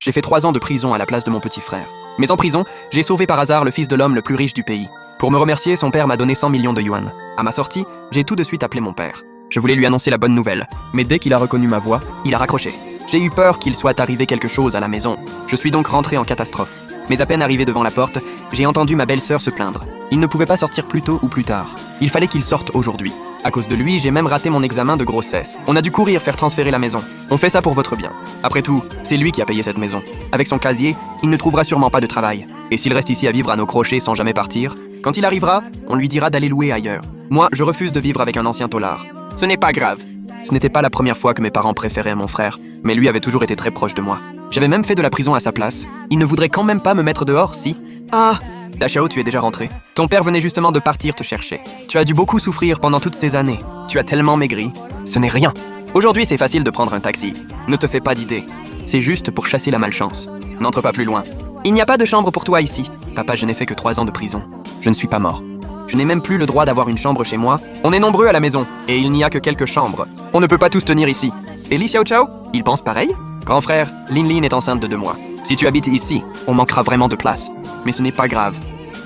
J'ai fait 3 ans de prison à la place de mon petit frère. Mais en prison, j'ai sauvé par hasard le fils de l'homme le plus riche du pays. Pour me remercier, son père m'a donné 100 millions de yuan. À ma sortie, j'ai tout de suite appelé mon père. Je voulais lui annoncer la bonne nouvelle, mais dès qu'il a reconnu ma voix, il a raccroché. J'ai eu peur qu'il soit arrivé quelque chose à la maison. Je suis donc rentré en catastrophe. Mais à peine arrivé devant la porte, j'ai entendu ma belle-sœur se plaindre. Il ne pouvait pas sortir plus tôt ou plus tard. Il fallait qu'il sorte aujourd'hui. À cause de lui, j'ai même raté mon examen de grossesse. On a dû courir faire transférer la maison. On fait ça pour votre bien. Après tout, c'est lui qui a payé cette maison. Avec son casier, il ne trouvera sûrement pas de travail. Et s'il reste ici à vivre à nos crochets sans jamais partir, quand il arrivera, on lui dira d'aller louer ailleurs. Moi, je refuse de vivre avec un ancien tôlard. Ce n'est pas grave. Ce n'était pas la première fois que mes parents préféraient mon frère, mais lui avait toujours été très proche de moi. J'avais même fait de la prison à sa place. Il ne voudrait quand même pas me mettre dehors, si? Ah! Dachao, tu es déjà rentré. Ton père venait justement de partir te chercher. Tu as dû beaucoup souffrir pendant toutes ces années. Tu as tellement maigri. Ce n'est rien. Aujourd'hui, c'est facile de prendre un taxi. Ne te fais pas d'idées. C'est juste pour chasser la malchance. N'entre pas plus loin. Il n'y a pas de chambre pour toi ici. Papa, je n'ai fait que 3 ans de prison. Je ne suis pas mort. Je n'ai même plus le droit d'avoir une chambre chez moi. On est nombreux à la maison, et il n'y a que quelques chambres. On ne peut pas tous tenir ici. Et Li Xiao Chao, il pense pareil? Grand frère, Lin Lin est enceinte de 2 mois. Si tu habites ici, on manquera vraiment de place. Mais ce n'est pas grave.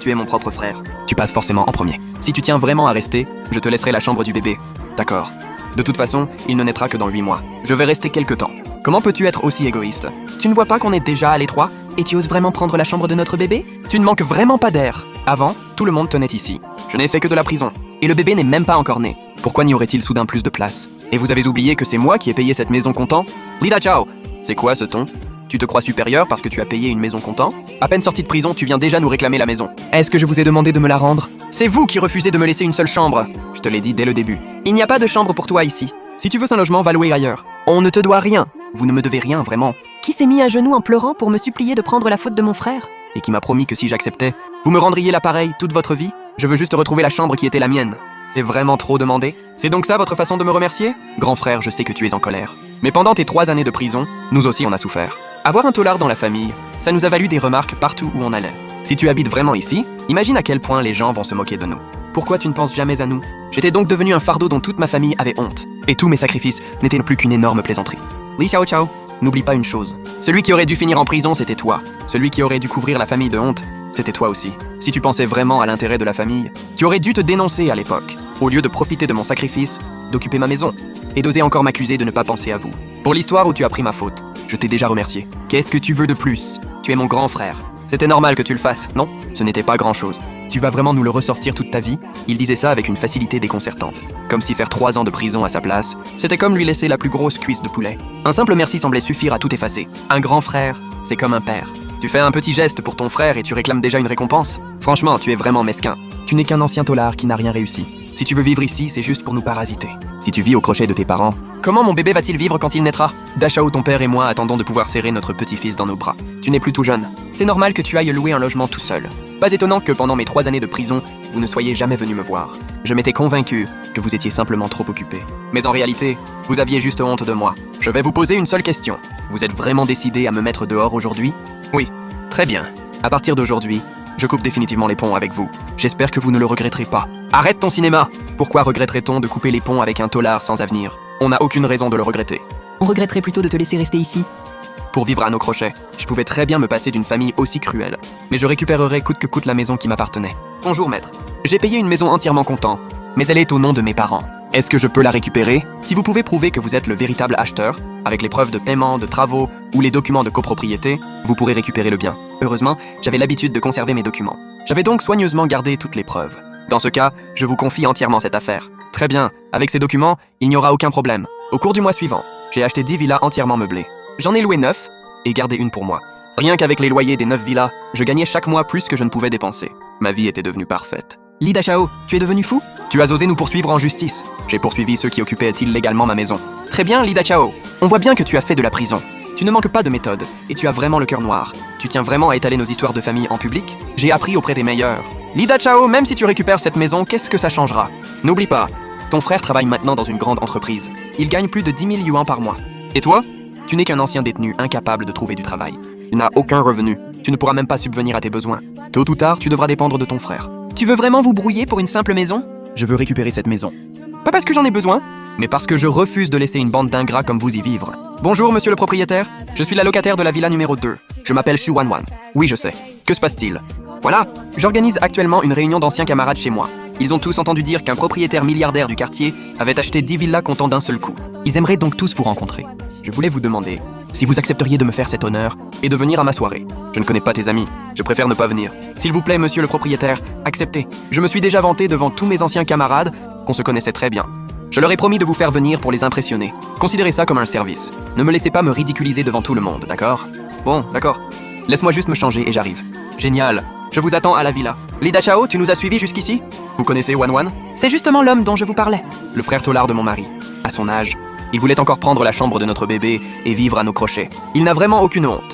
Tu es mon propre frère. Tu passes forcément en premier. Si tu tiens vraiment à rester, je te laisserai la chambre du bébé. D'accord. De toute façon, il ne naîtra que dans 8 mois. Je vais rester quelque temps. Comment peux-tu être aussi égoïste? Tu ne vois pas qu'on est déjà à l'étroit? Et tu oses vraiment prendre la chambre de notre bébé? Tu ne manques vraiment pas d'air. Avant, tout le monde tenait ici. Je n'ai fait que de la prison. Et le bébé n'est même pas encore né. Pourquoi n'y aurait-il soudain plus de place? Et vous avez oublié que c'est moi qui ai payé cette maison comptant? Lida Chao! C'est quoi ce ton? Tu te crois supérieur parce que tu as payé une maison comptant? À peine sorti de prison, tu viens déjà nous réclamer la maison. Est-ce que je vous ai demandé de me la rendre? C'est vous qui refusez de me laisser une seule chambre. Je te l'ai dit dès le début. Il n'y a pas de chambre pour toi ici. Si tu veux un logement, va louer ailleurs. On ne te doit rien. Vous ne me devez rien, vraiment. Qui s'est mis à genoux en pleurant pour me supplier de prendre la faute de mon frère? Et qui m'a promis que si j'acceptais, vous me rendriez l'appareil toute votre vie? Je veux juste retrouver la chambre qui était la mienne. C'est vraiment trop demandé? C'est donc ça votre façon de me remercier? Grand frère, je sais que tu es en colère. Mais pendant tes 3 années de prison, nous aussi on a souffert. Avoir un tôlard dans la famille, ça nous a valu des remarques partout où on allait. Si tu habites vraiment ici, imagine à quel point les gens vont se moquer de nous. Pourquoi tu ne penses jamais à nous? J'étais donc devenu un fardeau dont toute ma famille avait honte. Et tous mes sacrifices n'étaient plus qu'une énorme plaisanterie. Li Xiao Chao, n'oublie pas une chose. Celui qui aurait dû finir en prison, c'était toi. Celui qui aurait dû couvrir la famille de honte, c'était toi aussi. Si tu pensais vraiment à l'intérêt de la famille, tu aurais dû te dénoncer à l'époque. Au lieu de profiter de mon sacrifice, d'occuper ma maison, et d'oser encore m'accuser de ne pas penser à vous. Pour l'histoire où tu as pris ma faute, je t'ai déjà remercié. Qu'est-ce que tu veux de plus? Tu es mon grand frère. C'était normal que tu le fasses, non? Ce n'était pas grand-chose. Tu vas vraiment nous le ressortir toute ta vie? Il disait ça avec une facilité déconcertante. Comme si faire 3 ans de prison à sa place, c'était comme lui laisser la plus grosse cuisse de poulet. Un simple merci semblait suffire à tout effacer. Un grand frère, c'est comme un père. Tu fais un petit geste pour ton frère et tu réclames déjà une récompense? Franchement, tu es vraiment mesquin. Tu n'es qu'un ancien tôlard qui n'a rien réussi. Si tu veux vivre ici, c'est juste pour nous parasiter. Si tu vis au crochet de tes parents, comment mon bébé va-t-il vivre quand il naîtra? Dachao, ton père et moi attendons de pouvoir serrer notre petit-fils dans nos bras. Tu n'es plus tout jeune. C'est normal que tu ailles louer un logement tout seul. Pas étonnant que pendant mes 3 années de prison, vous ne soyez jamais venu me voir. Je m'étais convaincu que vous étiez simplement trop occupé. Mais en réalité, vous aviez juste honte de moi. Je vais vous poser une seule question. Vous êtes vraiment décidé à me mettre dehors aujourd'hui? Oui. Très bien. À partir d'aujourd'hui, je coupe définitivement les ponts avec vous. J'espère que vous ne le regretterez pas. Arrête ton cinéma! Pourquoi regretterait-on de couper les ponts avec un tôlard sans avenir? On n'a aucune raison de le regretter. On regretterait plutôt de te laisser rester ici. Pour vivre à nos crochets, je pouvais très bien me passer d'une famille aussi cruelle. Mais je récupérerais coûte que coûte la maison qui m'appartenait. Bonjour maître. J'ai payé une maison entièrement comptant, mais elle est au nom de mes parents. Est-ce que je peux la récupérer? Si vous pouvez prouver que vous êtes le véritable acheteur, avec les preuves de paiement, de travaux ou les documents de copropriété, vous pourrez récupérer le bien. Heureusement, j'avais l'habitude de conserver mes documents. J'avais donc soigneusement gardé toutes les preuves. Dans ce cas, je vous confie entièrement cette affaire. Très bien, avec ces documents, il n'y aura aucun problème. Au cours du mois suivant, j'ai acheté 10 villas entièrement meublées. J'en ai loué 9 et gardé une pour moi. Rien qu'avec les loyers des 9 villas, je gagnais chaque mois plus que je ne pouvais dépenser. Ma vie était devenue parfaite. Li Dachao, tu es devenu fou? Tu as osé nous poursuivre en justice. J'ai poursuivi ceux qui occupaient illégalement ma maison. Très bien, Li Dachao. On voit bien que tu as fait de la prison. Tu ne manques pas de méthode, et tu as vraiment le cœur noir. Tu tiens vraiment à étaler nos histoires de famille en public? J'ai appris auprès des meilleurs. Li Dachao, même si tu récupères cette maison, qu'est-ce que ça changera? N'oublie pas, ton frère travaille maintenant dans une grande entreprise. Il gagne plus de 10 000 yuan par mois. Et toi? Tu n'es qu'un ancien détenu incapable de trouver du travail. Tu n'as aucun revenu. Tu ne pourras même pas subvenir à tes besoins. Tôt ou tard, tu devras dépendre de ton frère. Tu veux vraiment vous brouiller pour une simple maison? Je veux récupérer cette maison. Pas parce que j'en ai besoin, mais parce que je refuse de laisser une bande d'ingrats comme vous y vivre. Bonjour, monsieur le propriétaire. Je suis la locataire de la villa numéro 2. Je m'appelle Shu Wan Wan. Oui, je sais. Que se passe-t-il? Voilà, j'organise actuellement une réunion d'anciens camarades chez moi. Ils ont tous entendu dire qu'un propriétaire milliardaire du quartier avait acheté 10 villas comptant d'un seul coup. Ils aimeraient donc tous vous rencontrer. Je voulais vous demander si vous accepteriez de me faire cet honneur et de venir à ma soirée. Je ne connais pas tes amis, je préfère ne pas venir. S'il vous plaît, monsieur le propriétaire, acceptez. Je me suis déjà vanté devant tous mes anciens camarades qu'on se connaissait très bien. Je leur ai promis de vous faire venir pour les impressionner. Considérez ça comme un service. Ne me laissez pas me ridiculiser devant tout le monde, d'accord? Bon, d'accord. Laisse-moi juste me changer et j'arrive. Génial. Je vous attends à la villa. Lida Chao, tu nous as suivis jusqu'ici? Vous connaissez Wan Wan? C'est justement l'homme dont je vous parlais. Le frère taulard de mon mari. À son âge, il voulait encore prendre la chambre de notre bébé et vivre à nos crochets. Il n'a vraiment aucune honte.